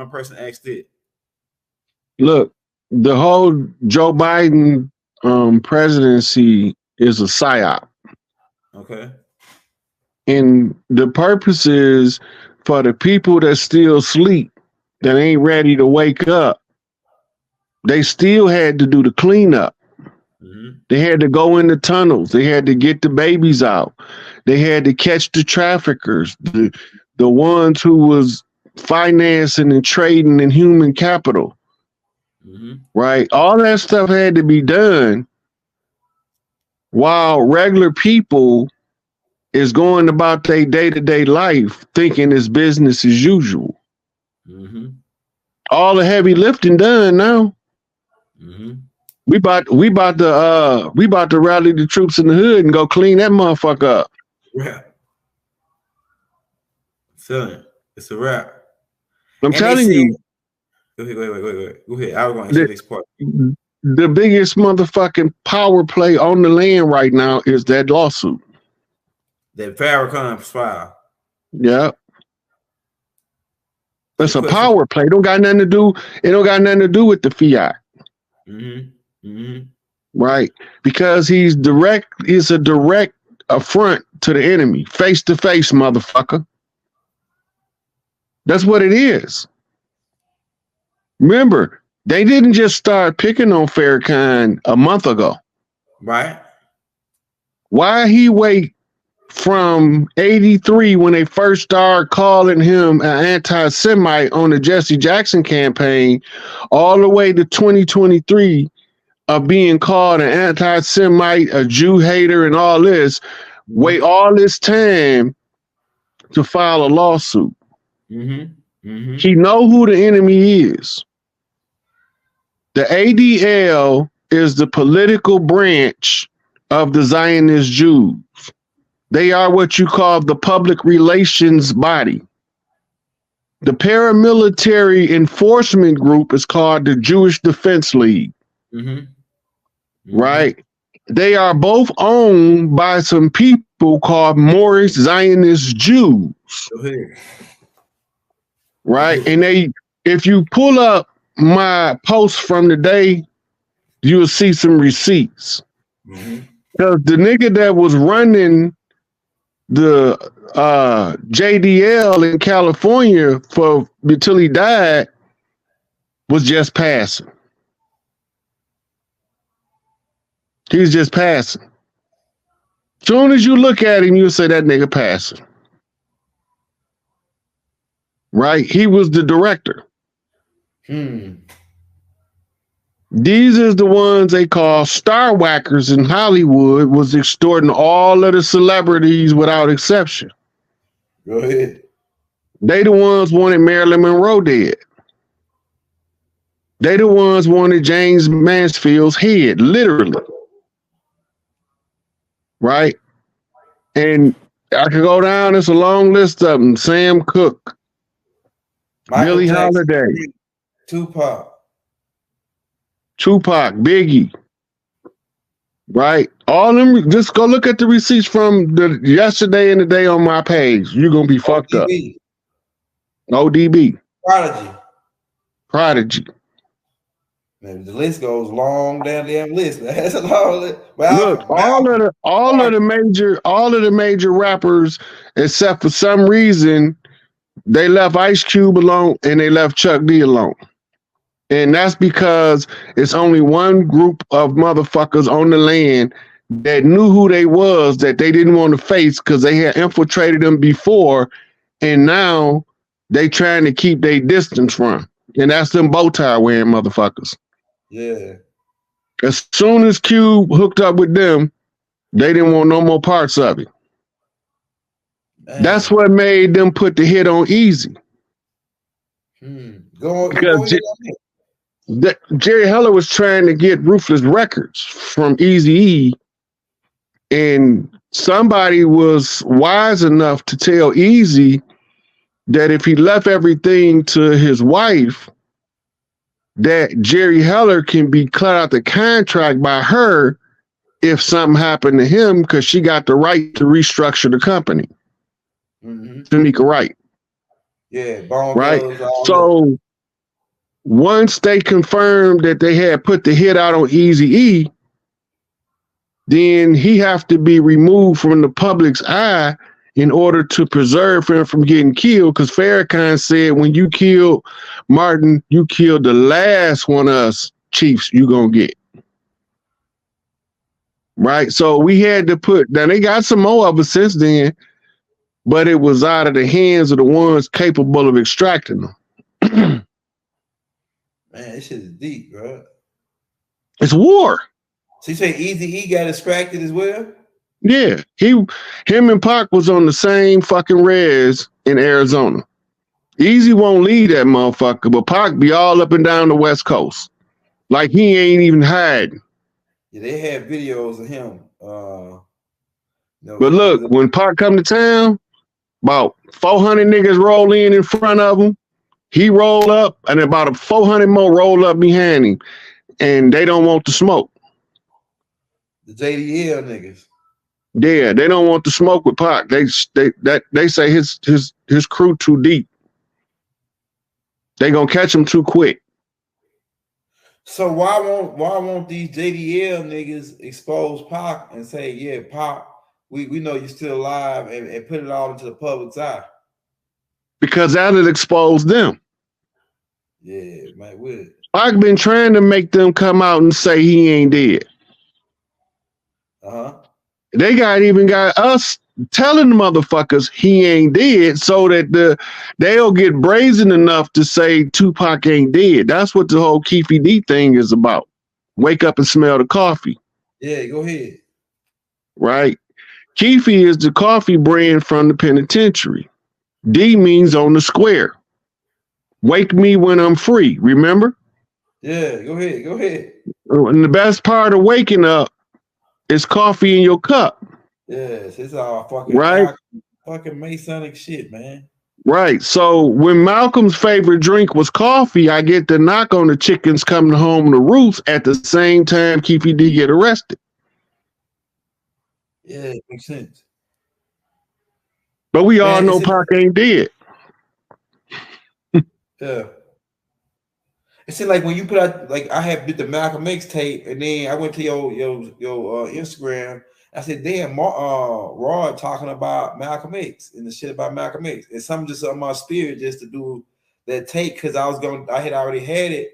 one person asked it. Look, the whole Joe Biden presidency is a psyop. Okay. And the purpose is for the people that still sleep, that ain't ready to wake up. They still had to do the cleanup. They had to go in the tunnels. They had to get the babies out. They had to catch the traffickers, the ones who was financing and trading in human capital. Right? All that stuff had to be done while regular people is going about their day-to-day life thinking it's business as usual. All the heavy lifting done now. We about to rally the troops in the hood and go clean that motherfucker up. Yeah. Son, it's a wrap. I'm telling you. Go ahead. I was going to answer this part. The biggest motherfucking power play on the land right now is that lawsuit. That Farrakhan's file. Yeah. That's a power play. It don't got nothing to do with the fiat. Right? Because he's a direct affront to the enemy. Face to face, motherfucker. That's what it is. Remember, they didn't just start picking on Farrakhan a month ago. Right. Why he wait from 83 when they first started calling him an anti-Semite on the Jesse Jackson campaign, all the way to 2023 of being called an anti-Semite, a Jew hater, and all this, wait all this time to file a lawsuit. He know who the enemy is. The ADL is the political branch of the Zionist Jews. They are what you call the public relations body. The paramilitary enforcement group is called the Jewish Defense League. Right? They are both owned by some people called Moorish Zionist Jews. Right? And if you pull up my post from the day, you'll see some receipts. Because the nigga that was running the JDL in California until he died was just passing. He's just passing. Soon as you look at him, you'll say that nigga passing. Right? He was the director. These is the ones they call star whackers in Hollywood, was extorting all of the celebrities without exception. Go ahead. They the ones wanted Marilyn Monroe dead. They the ones wanted James Mansfield's head, literally. Right? And I could go down, it's a long list of them. Sam Cooke, Billie Holiday, Tupac, Biggie, right? All them, just go look at the receipts from the yesterday and the day on my page. You're gonna be fucked up. ODB. Prodigy. Man, the list goes long, damn list. That's a long list. Look, all of the major rappers, except for some reason, they left Ice Cube alone and they left Chuck D alone. And that's because it's only one group of motherfuckers on the land that knew who they was that they didn't want to face because they had infiltrated them before, and now they trying to keep their distance from. And that's them bow tie wearing motherfuckers. Yeah. As soon as Cube hooked up with them, they didn't want no more parts of it. Man. That's what made them put the hit on Eazy. Jerry Heller was trying to get Ruthless Records from Eazy-E, and somebody was wise enough to tell Eazy that if he left everything to his wife, that Jerry Heller can be cut out the contract by her if something happened to him, because she got the right to restructure the company. Tamika Wright. Yeah, right. So once they confirmed that they had put the hit out on Eazy-E, then he have to be removed from the public's eye in order to preserve him from getting killed. Because Farrakhan said, when you killed Martin, you killed the last one of us chiefs you gonna get. Right? So we had to put, now they got some more of it since then, but it was out of the hands of the ones capable of extracting them. Man, this shit is deep, bro. It's war. So you say Eazy-E got extracted as well? Yeah, him and Pac was on the same fucking res in Arizona. Eazy won't leave that motherfucker, but Pac be all up and down the West Coast. Like he ain't even hiding. Yeah, they had videos of him. But look, when Pac come to town, about 400 niggas roll in front of him. He roll up, and about 400 more roll up behind him, and they don't want to smoke. The JDL niggas. Yeah, they don't want to smoke with Pac. They say his crew too deep. They gonna catch him too quick. So why won't these JDL niggas expose Pac and say, yeah, Pac, we know you're still alive, and put it all into the public's eye? Because that'll expose them. Yeah, it might would. Pac been trying to make them come out and say he ain't dead. They even got us telling the motherfuckers he ain't dead so that they'll get brazen enough to say Tupac ain't dead. That's what the whole Keefy D thing is about. Wake up and smell the coffee. Yeah, go ahead. Right? Keefy is the coffee brand from the penitentiary. D means on the square. Wake me when I'm free, remember? Yeah, go ahead, go ahead. And the best part of waking up is coffee in your cup. Yes, it's all fucking right. Fucking Masonic shit, man. Right. So when Malcolm's favorite drink was coffee, I get the knock on the chickens coming home to roost at the same time Keefy D get arrested. Yeah, it makes sense. But we all know Pac ain't dead. Yeah. It seemed like when you put out, like I had did the Malcolm X tape, and then I went to your Instagram. I said, damn, Rod talking about Malcolm X and the shit about Malcolm X. And something just on my spirit just to do that tape because I had already had it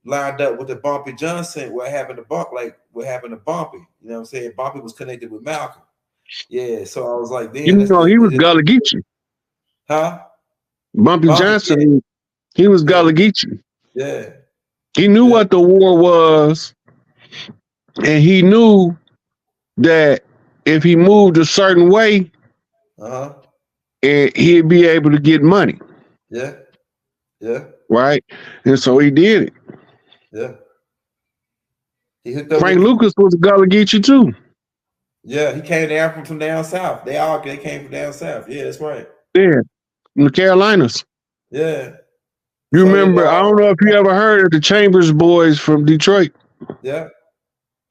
lined up with the Bumpy Johnson. What happened to Bumpy? You know what I'm saying? Bumpy was connected with Malcolm. Yeah, so I was like, damn. You know, he was Gullah Geechee. Huh? Bumpy Johnson, yeah. He was Gullah Geechee. Yeah. He knew what the war was, and he knew that if he moved a certain way, and he'd be able to get money. Yeah. Yeah. Right? And so he did it. Yeah. He hooked up Frank Lucas was a Gullah Geechee too. Yeah, he came down from down south. They came from down south. Yeah, that's right. Yeah. In the Carolinas. Yeah. You remember, I don't know if you ever heard of the Chambers boys from Detroit. Yeah.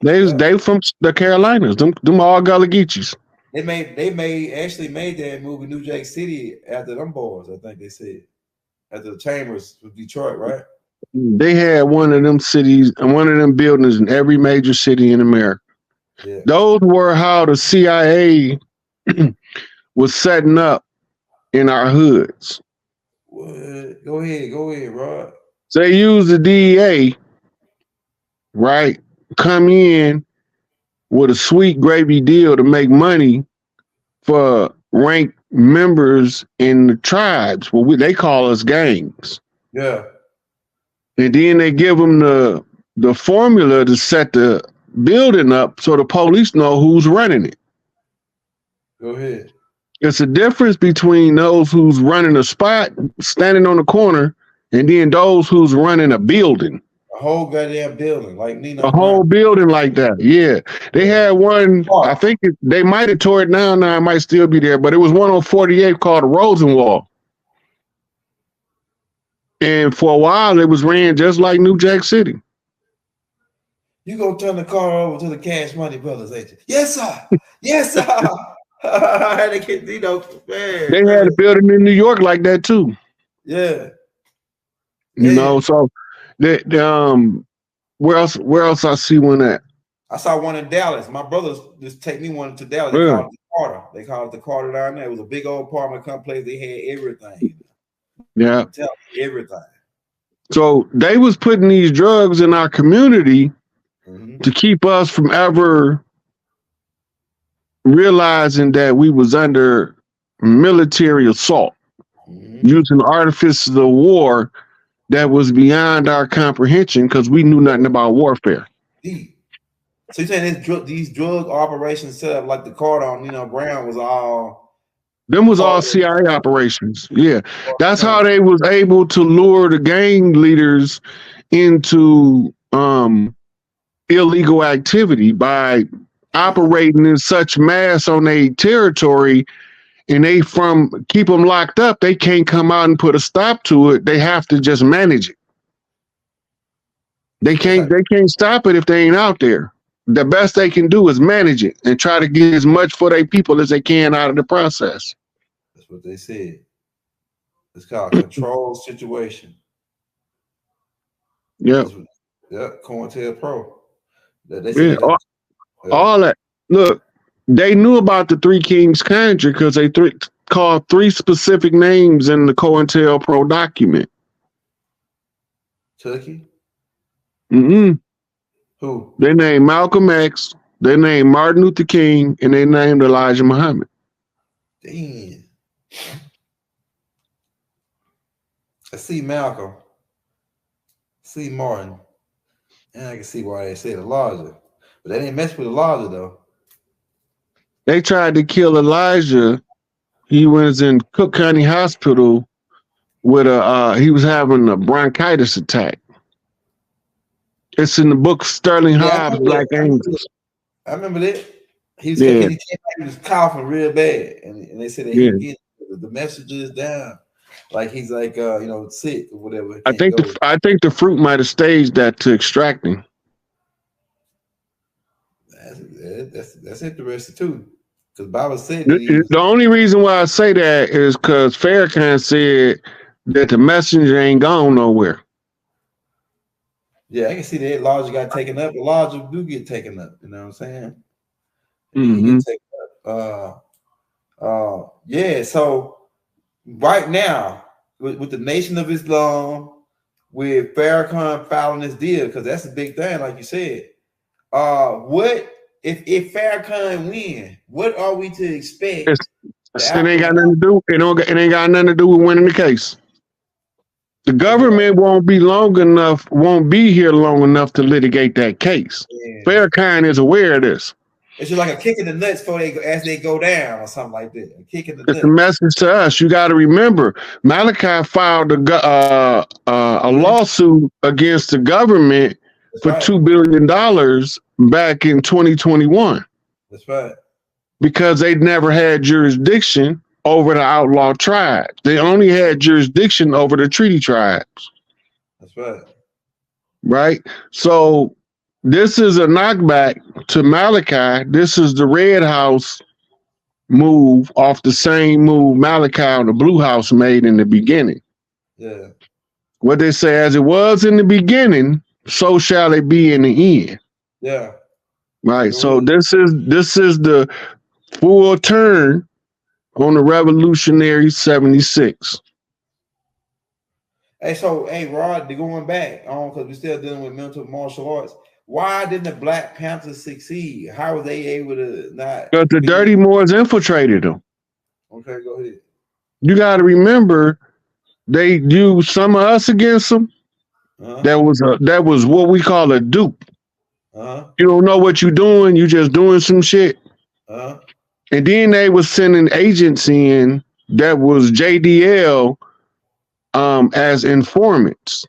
They from the Carolinas. Them all Gullah Geechees. They actually made that movie New Jack City after them boys, I think they said. After the Chambers of Detroit, right? They had one of them cities and one of them buildings in every major city in America. Yeah. Those were how the CIA was setting up in our hoods. What? Go ahead, Rod. So they used the DEA, right? Come in with a sweet gravy deal to make money for ranked members in the tribes. Well, they call us gangs. Yeah. And then they give them the formula to set the building up so the police know who's running it. Go ahead. It's a difference between those who's running a spot, standing on the corner, and then those who's running a building. A whole goddamn building, like Nino. A whole building like that, yeah. They had one, I think they might have tore it down now, it might still be there, but it was one on 48 called the Rosenwall. And for a while, it was ran just like New Jack City. You gonna turn the car over to the Cash Money Brothers, ain't you? Yes, sir. Yes, sir. I had to get, man. They had a building in New York like that too. Yeah. You know, so Where else I see one at? I saw one in Dallas. My brothers just take me one to Dallas. They Yeah. called it the Carter. They called it the Carter down there. It was a big old apartment complex. They had everything. Yeah. Everything. So they was putting these drugs in our community to keep us from ever realizing that we was under military assault, using artifices of war that was beyond our comprehension because we knew nothing about warfare. So you're saying these drug operations set up like the Carter on Brown was all them was all CIA operations. Yeah. That's how they was able to lure the gang leaders into illegal activity by operating in such mass on their territory, and they keep them locked up. They can't come out and put a stop to it. They have to just manage it. They can't stop it if they ain't out there. The best they can do is manage it and try to get as much for their people as they can out of the process. That's what they said. It's called a control situation. Yeah. Yeah, COINTELPRO. All that. Look, they knew about the Three Kings Conjure because they called 3 specific names in the COINTELPRO document. Turkey? Who? They named Malcolm X, they named Martin Luther King, and they named Elijah Muhammad. Damn. I see Malcolm. See Martin. And I can see why they said Elijah. But they didn't mess with Elijah, though. They tried to kill Elijah. He was in Cook County Hospital with he was having a bronchitis attack. It's in the book Sterling Hobbs, Black Angels. I remember that. He was coughing real bad. And they said that he get the messages down. Like he's like sick or whatever. I think the fruit might have staged that to extract him. That's interesting too. Because Bible said the only reason why I say that is because Farrakhan said that the messenger ain't gone nowhere. Yeah, I can see that Elijah got taken up. Elijah do get taken up. You know what I'm saying? Mm-hmm. He get taken up. Yeah. So right now, with the Nation of Islam, with Farrakhan filing this deal, because that's a big thing, like you said. What if Farrakhan win? What are we to expect? It ain't got nothing to do. It ain't got nothing to do with winning the case. The government won't be here long enough to litigate that case. Yeah. Farrakhan is aware of this. It's just like a kick in the nuts as they go down or something like that. A kick in the nuts. It's a message to us. You got to remember, Malachi filed a lawsuit against the government for $2 billion back in 2021. That's right. Because they'd never had jurisdiction over the outlaw tribes. They only had jurisdiction over the treaty tribes. That's right. Right? So this is a knockback to Malachi. This is the Red House move off the same move Malachi and the Blue House made in the beginning. Yeah. What they say, as it was in the beginning, so shall it be in the end. Yeah. Right. So this is the full turn on the Revolutionary 76. Hey, Rod, going back on, because we're still dealing with mental martial arts. Why didn't the Black Panthers succeed? How were they able to not? Because the Dirty Moors infiltrated them. Okay, go ahead. You got to remember, they used some of us against them. That was what we call a dupe. You don't know what you're doing. You just doing some shit. And then they was sending agents in that was JDL as informants.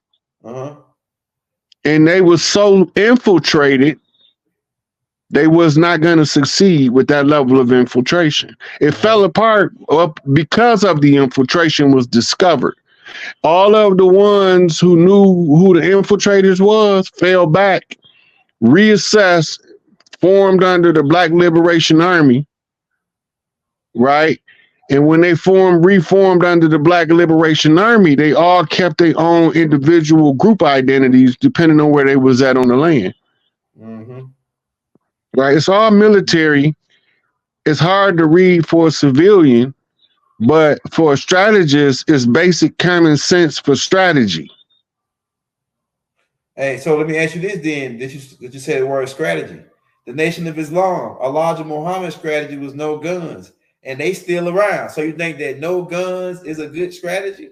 And they was so infiltrated, they was not going to succeed with that level of infiltration. It fell apart because of the infiltration was discovered. All of the ones who knew who the infiltrators was fell back, reassessed, formed under the Black Liberation Army, right? And when they reformed under the Black Liberation Army, they all kept their own individual group identities depending on where they was at on the land. Mm-hmm. Right? It's all military. It's hard to read for a civilian, but for a strategist, it's basic common sense for strategy. Hey, so let me ask you this then. Did you say the word strategy? The Nation of Islam, Elijah Muhammad's strategy was no guns, and they still around. So you think that no guns is a good strategy?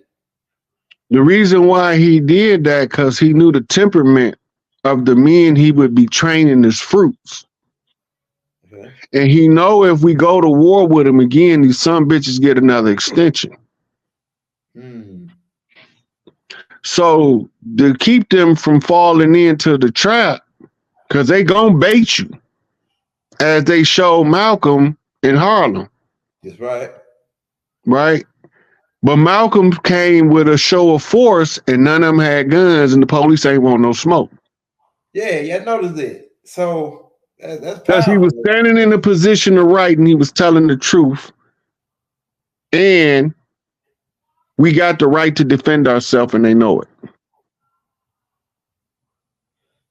The reason why he did that, because he knew the temperament of the men he would be training as fruits. Okay. And he know if we go to war with him again, these some bitches get another extension. So to keep them from falling into the trap, because they gonna bait you, as they showed Malcolm in Harlem. That's right. Right? But Malcolm came with a show of force, and none of them had guns, and the police ain't want no smoke. Yeah, I noticed it. So that's because he was standing in the position of right, and he was telling the truth. And we got the right to defend ourselves, and they know it.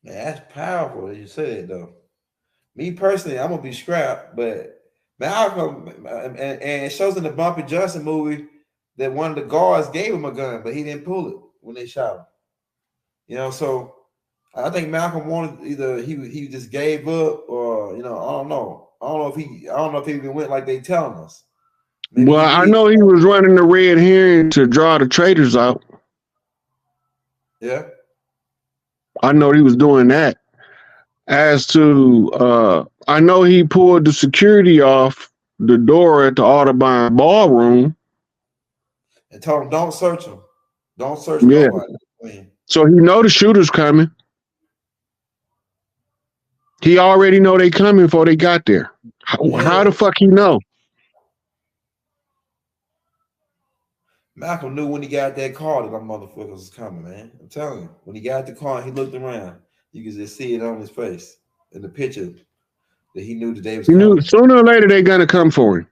Man, that's powerful that you said it, though. Me personally, I'm gonna be scrapped, but Malcolm, and it shows in the Bumpy Johnson movie that one of the guards gave him a gun, but he didn't pull it when they shot him. You know, so I think Malcolm wanted either he just gave up, or I don't know. I don't know if he even went like they telling us. Maybe well, I know he was running the red herring to draw the traitors out. Yeah. I know he was doing that. As to, I know he pulled the security off the door at the Audubon Ballroom. And told him, don't search him. Don't search nobody. So he know the shooter's coming. He already know they coming before they got there. How the fuck he know? Malcolm knew when he got that car that them motherfuckers was coming, man. I'm telling you. When he got the car and he looked around, you could just see it on his face in the picture that he knew the day was coming. He knew sooner or later they're gonna come for him.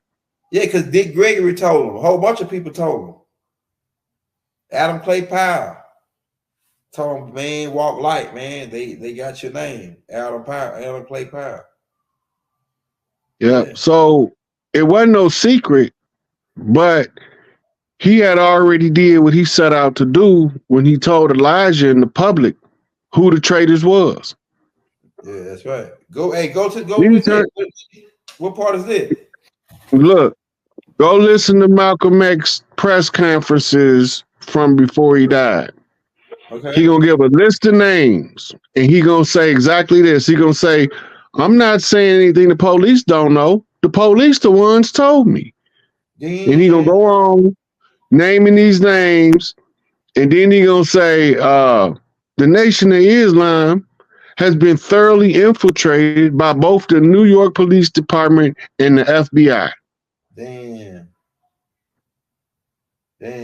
Yeah, because Dick Gregory told him. A whole bunch of people told him. Adam Clay Powell told him, man, walk light, man. They got your name. Adam Clay Powell. Yeah. So it wasn't no secret, but he had already did what he set out to do when he told Elijah in the public who the traitors was. Yeah, that's right. Go listen. What part is it? Look, go listen to Malcolm X press conferences from before he died. Okay. He gonna give a list of names, and he gonna say exactly this. He gonna say, I'm not saying anything the police don't know. The police the ones told me. Damn. And he gonna go on naming these names, and then he gonna say, the Nation of Islam has been thoroughly infiltrated by both the New York Police Department and the FBI. Damn.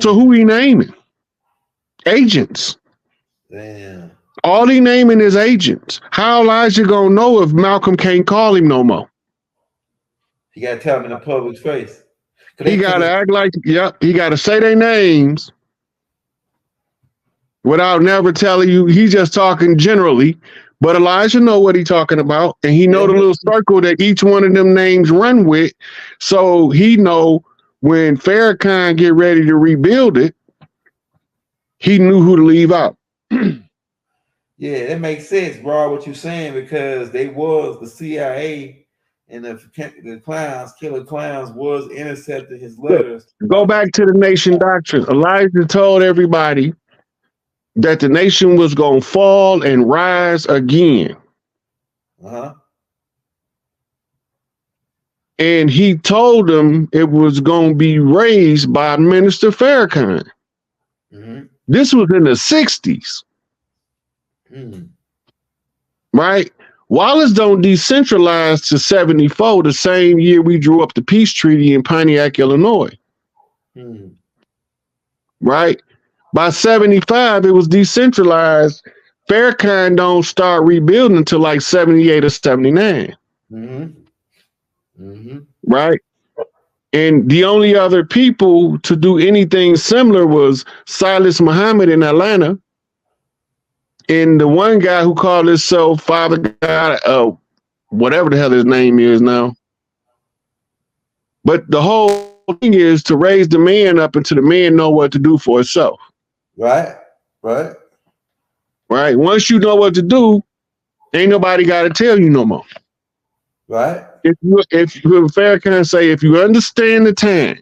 So who he naming? Agents. Damn. All he naming is agents. How Elijah gonna know if Malcolm can't call him no more? He gotta tell him in the public's face. He gotta act like, yep, he gotta say their names without never telling you. He's just talking generally, but Elijah know what he's talking about, and he know the little circle that each one of them names run with. So he know when Farrakhan get ready to rebuild it, he knew who to leave out. Yeah, that makes sense, bro, what you're saying, because they was the CIA and the clowns, killer clowns, was intercepting his letters. Go back to the nation doctrine. Elijah told everybody that the nation was going to fall and rise again. And he told them it was going to be raised by Minister Farrakhan. This was in the 60s. Right? Wallace don't decentralize to 74, the same year we drew up the peace treaty in Pontiac, Illinois. Right? By 75, it was decentralized. Farrakhan don't start rebuilding until like 78 or 79. Right? And the only other people to do anything similar was Silas Muhammad in Atlanta, and the one guy who called himself Father God, whatever the hell his name is now. But the whole thing is to raise the man up until the man know what to do for himself. Right, right. Right. Once you know what to do, ain't nobody got to tell you no more. Right. If Farrakhan say, if you understand the times,